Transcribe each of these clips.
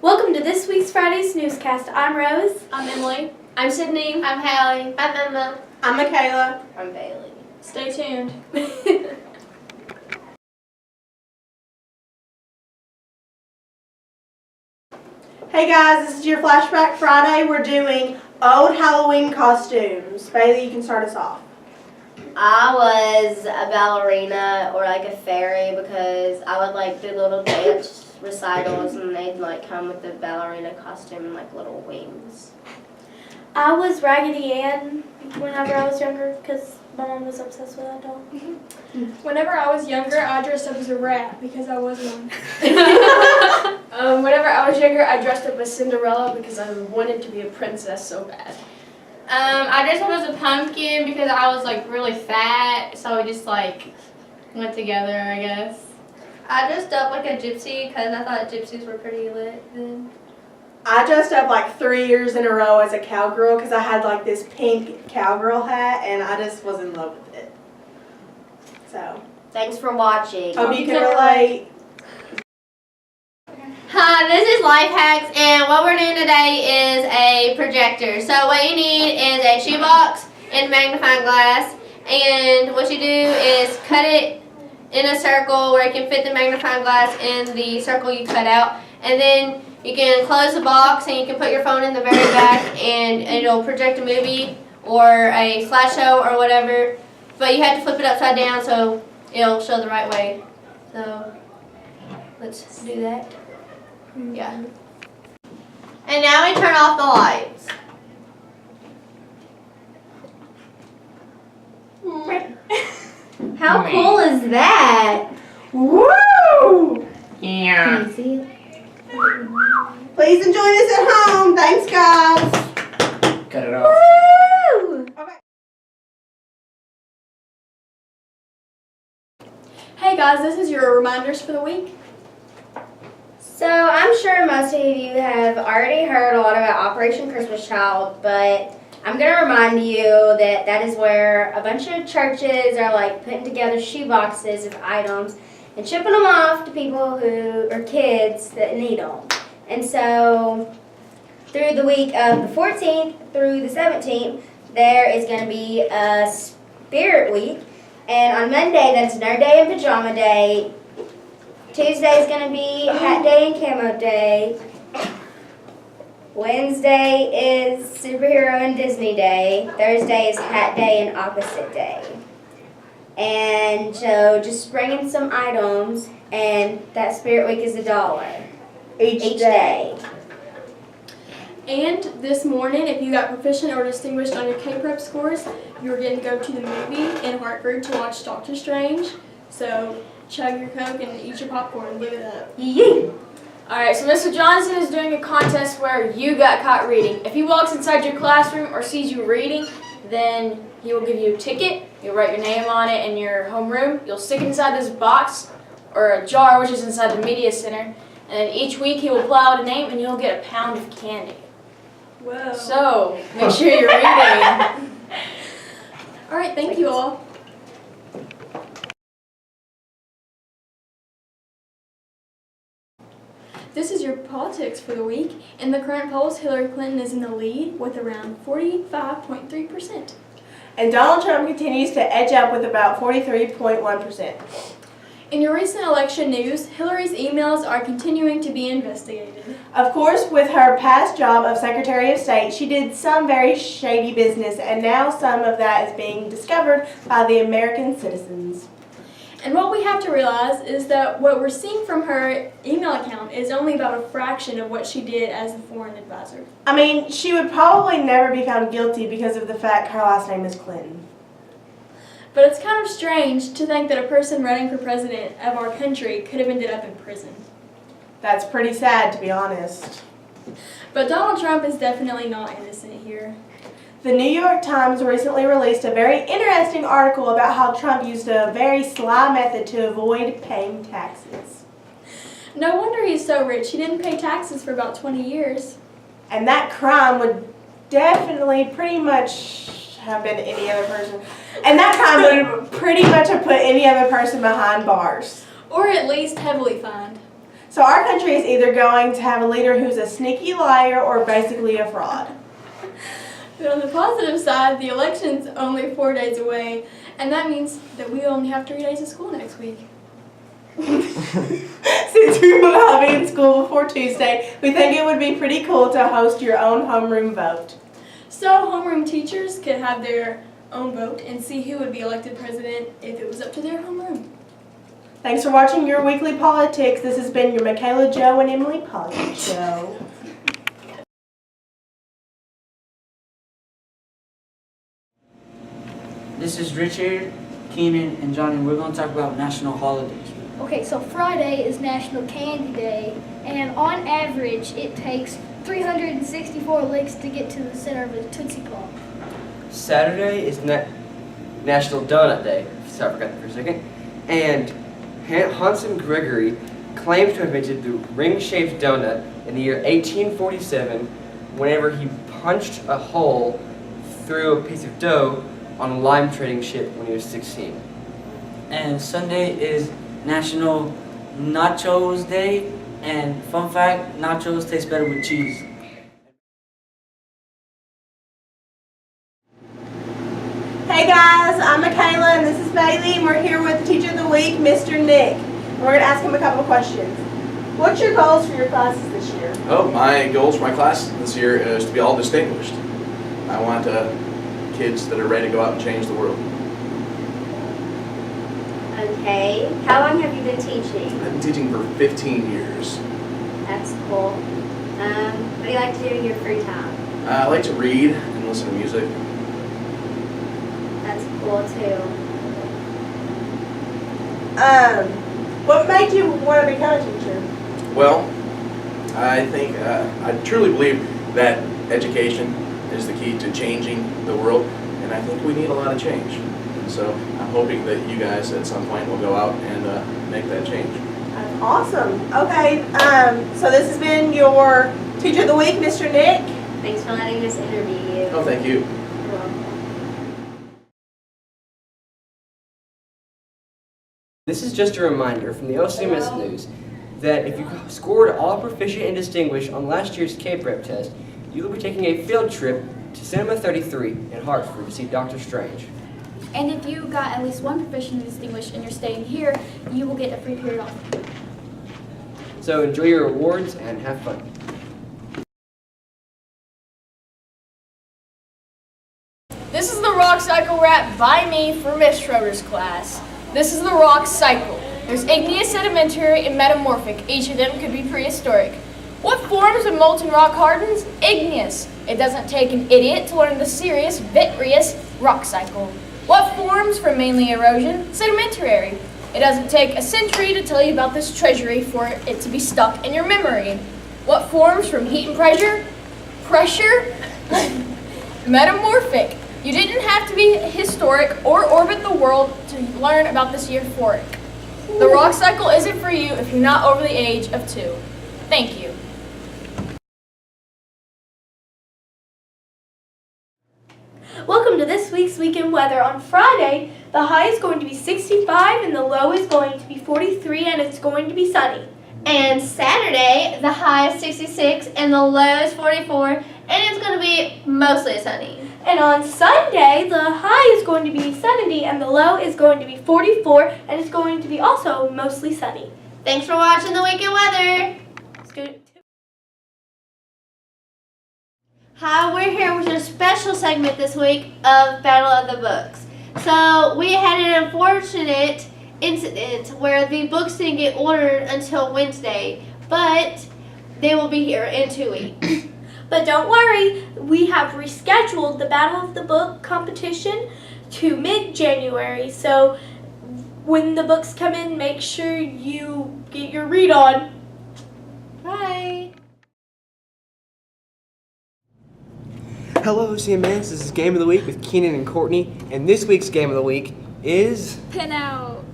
Welcome to this week's Friday's newscast. I'm Rose. I'm Emily. I'm Sydney. I'm Hallie. I'm Emma. I'm Michaela. I'm Bailey. Stay tuned. Hey guys, this is your Flashback Friday. We're doing old Halloween costumes. Bailey, you can start us off. I was a ballerina or like a fairy because I would like do little dance recitals and they'd like come with the ballerina costume and like little wings. I was Raggedy Ann whenever I was younger because my mom was obsessed with that doll. Whenever I was younger, I dressed up as a rat because I was one. Whenever I was younger, I dressed up as Cinderella because I wanted to be a princess so bad. I dressed up as a pumpkin because I was like really fat, so we just like went together, I guess. I dressed up like a gypsy because I thought gypsies were pretty lit then. I dressed up like 3 years in a row as a cowgirl because I had like this pink cowgirl hat and I just was in love with it. So, Thanks for watching. hope you can relate. Hi, this is Life Hacks, and what we're doing today is a projector. So what you need is a shoebox and magnifying glass, and what you do is cut it in a circle where you can fit the magnifying glass in the circle you cut out, and then you can close the box and you can put your phone in the very back and it'll project a movie or a slideshow or whatever, but you have to flip it upside down so it'll show the right way. So let's do that. Yeah. And now we turn off the lights. How cool is that? Woo! Yeah. Can you see it? Please enjoy this at home. Thanks, guys. Cut it off. Woo! Okay. Hey guys, this is your reminders for the week. So I'm sure most of you have already heard a lot about Operation Christmas Child, but I'm going to remind you that that is where a bunch of churches are like putting together shoe boxes of items and shipping them off to people who are kids that need them. And so through the week of the 14th through the 17th, there is going to be a Spirit Week. And on Monday, that's Nerd Day and Pajama Day. Tuesday is going to be Hat Day and Camo Day. Wednesday is Superhero and Disney Day. Thursday is Hat Day and Opposite Day. And so just bring in some items, and that Spirit Week is $1 each day. And this morning, if you got proficient or distinguished on your K-Prep scores, you're getting to go to the movie in Hartford to watch Doctor Strange. So chug your Coke and eat your popcorn. Live it up. Yee! Alright, so Mr. Johnson is doing a contest where you got caught reading. If he walks inside your classroom or sees you reading, then he will give you a ticket. You'll write your name on it in your homeroom. You'll stick it inside this box or a jar, which is inside the media center. And then each week he will pull out a name and you'll get a pound of candy. Whoa. So, make sure you're reading. All right, thank you all. This is your politics for the week. In the current polls, Hillary Clinton is in the lead with around 45.3%. And Donald Trump continues to edge up with about 43.1%. In your recent election news, Hillary's emails are continuing to be investigated. Of course, with her past job of Secretary of State, she did some very shady business, and now some of that is being discovered by the American citizens. And what we have to realize is that what we're seeing from her email account is only about a fraction of what she did as a foreign advisor. I mean, she would probably never be found guilty because of the fact her last name is Clinton. But it's kind of strange to think that a person running for president of our country could have ended up in prison. That's pretty sad, to be honest. But Donald Trump is definitely not innocent here. The New York Times recently released a very interesting article about how Trump used a very sly method to avoid paying taxes. No wonder he's so rich. He didn't pay taxes for about 20 years. And that crime would definitely pretty much have been any other person. And that crime would pretty much have put any other person behind bars. Or at least heavily fined. So our country is either going to have a leader who's a sneaky liar or basically a fraud. But on the positive side, the election's only 4 days away, and that means that we only have 3 days of school next week. Since we will not be in school before Tuesday, we think it would be pretty cool to host your own homeroom vote. So homeroom teachers could have their own vote and see who would be elected president if it was up to their homeroom. Thanks for watching your weekly politics. This has been your Michaela, Joe, and Emily Politics Show. This is Richard, Keenan, and Johnny, and we're going to talk about national holidays. Okay, so Friday is National Candy Day, and on average, it takes 364 licks to get to the center of a Tootsie Pop. Saturday is National Donut Day. Sorry, I forgot that for a second. And Hanson Gregory claims to have invented the ring-shaped donut in the year 1847 whenever he punched a hole through a piece of dough on a lime trading ship when he was 16. And Sunday is National Nachos Day, and fun fact, nachos taste better with cheese. Hey guys, I'm Michaela and this is Bailey, and we're here with the Teacher of the Week, Mr. Nick. And we're going to ask him a couple of questions. What's your goals for your classes this year? Oh, my goals for my class this year is to be all distinguished. I want kids that are ready to go out and change the world. Okay. How long have you been teaching? I've been teaching for 15 years. That's cool. What do you like to do in your free time? I like to read and listen to music. That's cool too. What made you want to become a teacher? Well, I think, I truly believe that education is the key to changing the world, and I think we need a lot of change. And so I'm hoping that you guys at some point will go out and make that change. That's awesome. Okay, so this has been your Teacher of the Week, Mr. Nick. Thanks for letting us interview you. Oh, thank you. You're welcome. This is just a reminder from the OCMS News that if you scored all proficient and distinguished on last year's K-Prep test, you will be taking a field trip to Cinema 33 in Hartford to see Doctor Strange. And if you got at least one proficient and distinguished and you're staying here, you will get a free period off. So enjoy your awards and have fun. This is the rock cycle rap by me for Miss Schroeder's class. This is the rock cycle. There's igneous, sedimentary, and metamorphic. Each of them could be prehistoric. What forms of molten rock hardens? Igneous. It doesn't take an idiot to learn the serious, vitreous rock cycle. What forms from mainly erosion? Sedimentary. It doesn't take a century to tell you about this treasury for it to be stuck in your memory. What forms from heat and pressure? Pressure? Metamorphic. You didn't have to be historic or orbit the world to learn about this euphoric. The rock cycle isn't for you if you're not over the age of 2. Thank you. Welcome to this week's weekend weather. On Friday, the high is going to be 65 and the low is going to be 43 and it's going to be sunny. And Saturday, the high is 66 and the low is 44, and it's going to be mostly sunny. And on Sunday, the high is going to be 70 and the low is going to be 44 and it's going to be also mostly sunny. Thanks for watching the weekend weather. Hi, we're here with a special segment this week of Battle of the Books. So we had an unfortunate incident where the books didn't get ordered until Wednesday, but they will be here in 2 weeks. But don't worry, we have rescheduled the Battle of the Book competition to mid-January. So when the books come in, make sure you get your read on. Bye. Hello OCMS, this is Game of the Week with Keenan and Courtney, and this week's Game of the Week is... Pin out.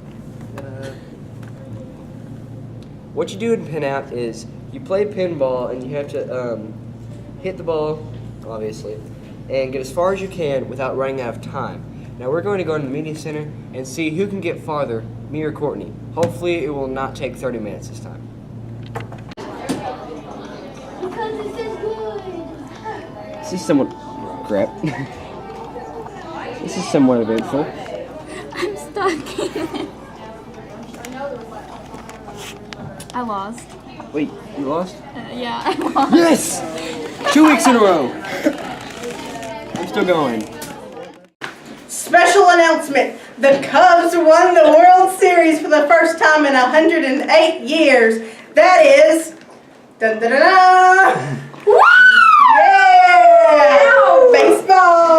What you do in pin out is you play pinball and you have to hit the ball, obviously, and get as far as you can without running out of time. Now we're going to go into the media center and see who can get farther, me or Courtney. Hopefully it will not take 30 minutes this time. This is somewhat crap. This is somewhat eventful. I'm stuck in it. I lost. Wait, you lost? Yeah, I lost. Yes! 2 weeks in a row. I'm still going. Special announcement. The Cubs won the World Series for the first time in 108 years. That is... Dun, dun, dun, dun. Yeah! Baseball!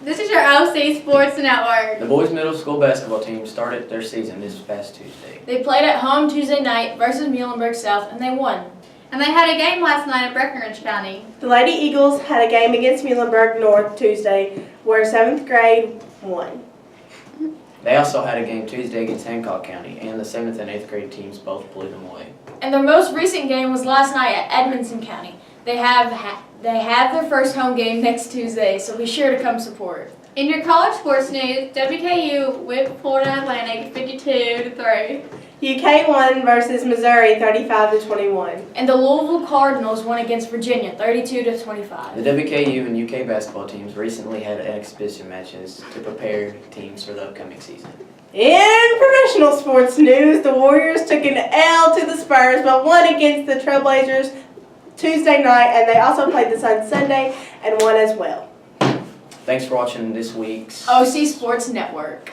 This is your OC Sports Network. The boys' middle school basketball team started their season this past Tuesday. They played at home Tuesday night versus Muhlenberg South, and they won. And they had a game last night in Breckinridge County. The Lady Eagles had a game against Muhlenberg North Tuesday, where 7th grade won. They also had a game Tuesday against Hancock County, and the 7th and 8th grade teams both blew them away. And their most recent game was last night at Edmonson County. They have their first home game next Tuesday, so be sure to come support. In your college sports news, WKU whipped Florida Atlantic 52-3. UK won versus Missouri 35-21. And the Louisville Cardinals won against Virginia 32-25. The WKU and UK basketball teams recently had exhibition matches to prepare teams for the upcoming season. In professional sports news, the Warriors took an L to the Spurs, but won against the Trailblazers Tuesday night, and they also played the Suns Sunday and won as well. Thanks for watching this week's OC Sports Network.